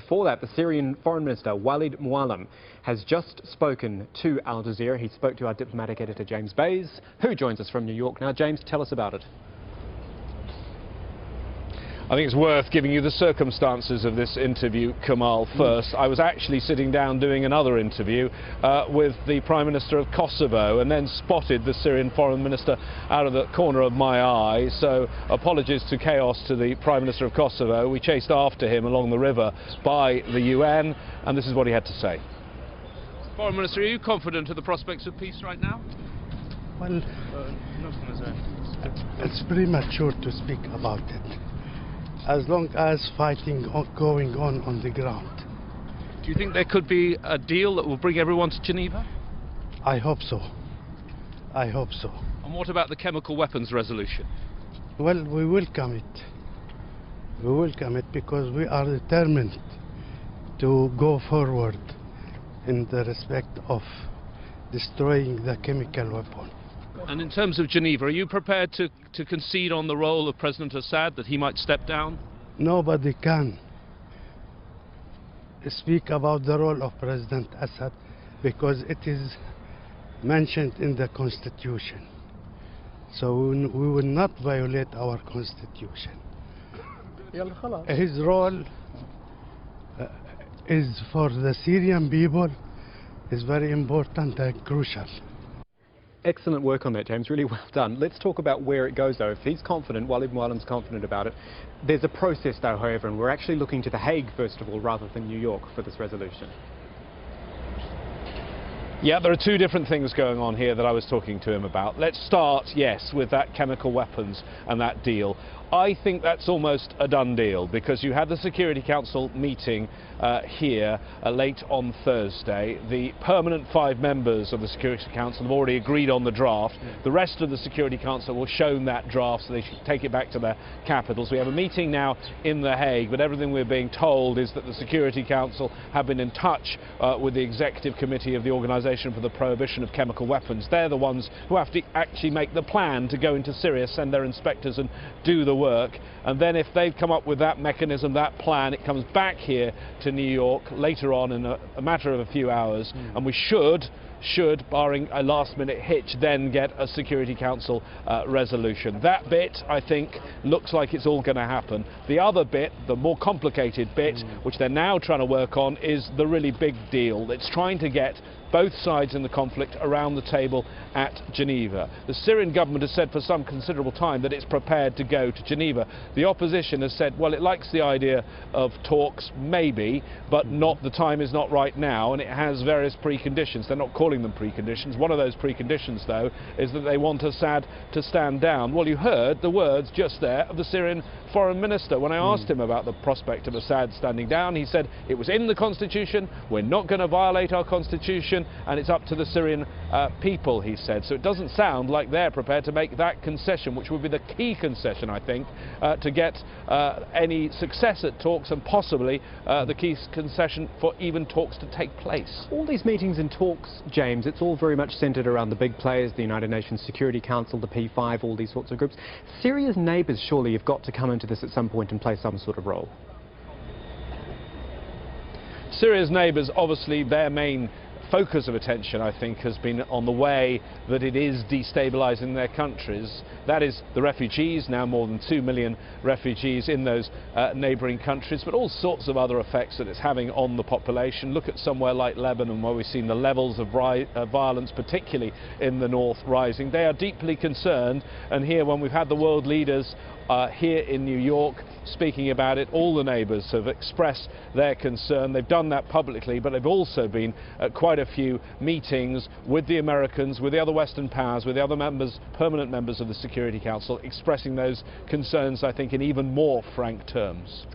before that, the Syrian Foreign Minister, Walid Muallim, has just spoken to Al Jazeera. He spoke to our diplomatic editor, James Bays, who joins us from New York. Now, James, tell us about it. I think it's worth giving you the circumstances of this interview, Kamal, first. I was actually sitting down doing another interview with the Prime Minister of Kosovo and then spotted the Syrian Foreign Minister out of the corner of my eye. So apologies to chaos to the Prime Minister of Kosovo. We chased after him along the river by the UN, and this is what he had to say. Foreign Minister, are you confident of the prospects of peace right now? Well, it's premature to speak about it. As long as fighting going on the ground. Do you think there could be a deal that will bring everyone to Geneva? I hope so. I hope so. And what about the chemical weapons resolution? Well, we welcome it. We welcome it because we are determined to go forward in the respect of destroying the chemical weapon. And in terms of Geneva, are you prepared to concede on the role of President Assad, that he might step down? Nobody can speak about the role of President Assad because it is mentioned in the Constitution. So we will not violate our Constitution. His role is for the Syrian people is very important and crucial. Excellent work on that, James. Really well done. Let's talk about where it goes, though. If he's confident, Walid Muallim's confident about it, there's a process, though, however, and we're actually looking to The Hague, first of all, rather than New York for this resolution. Yeah, there are two different things going on here that I was talking to him about. Let's start, yes, with that chemical weapons and that deal. I think that's almost a done deal because you had the Security Council meeting here late on Thursday. The permanent 5 members of the Security Council have already agreed on the draft. The rest of the Security Council will show that draft, so they should take it back to their capitals. We have a meeting now in The Hague, but everything we're being told is that the Security Council have been in touch with the Executive Committee of the Organisation for the Prohibition of Chemical Weapons. They're the ones who have to actually make the plan to go into Syria, send their inspectors and do the work. And then if they've come up with that mechanism, that plan, it comes back here to New York later on in a matter of a few hours, and we should, barring a last-minute hitch, then get a Security Council resolution. That bit, I think, looks like it's all going to happen. The other bit, the more complicated bit, which they're now trying to work on, is the really big deal. It's trying to get both sides in the conflict around the table at Geneva. The Syrian government has said for some considerable time that it's prepared to go to Geneva. The opposition has said, well, it likes the idea of talks, maybe, but the time is not right now, and it has various preconditions. They're not calling them preconditions. One of those preconditions, though, is that they want Assad to stand down. Well, you heard the words just there of the Syrian Foreign Minister. When I asked him about the prospect of Assad standing down, he said it was in the Constitution, we're not going to violate our Constitution, and it's up to the Syrian people, he said. So it doesn't sound like they're prepared to make that concession, which would be the key concession, I think, to get any success at talks, and possibly the key concession for even talks to take place. All these meetings and talks, James, it's all very much centred around the big players, the United Nations Security Council, the P5, all these sorts of groups. Syria's neighbours surely have got to come into this at some point and play some sort of role. Syria's neighbours, obviously, their main focus of attention, I think, has been on the way that it is destabilising their countries. That is the refugees, now more than 2 million refugees in those neighbouring countries, but all sorts of other effects that it's having on the population. Look at somewhere like Lebanon, where we've seen the levels of violence, particularly in the north, rising. They are deeply concerned, and here, when we've had the world leaders here in New York speaking about it, all the neighbours have expressed their concern. They've done that publicly, but they've also been at quite a few meetings with the Americans, with the other Western powers, with the other members, permanent members of the Security Council, expressing those concerns, I think, in even more frank terms.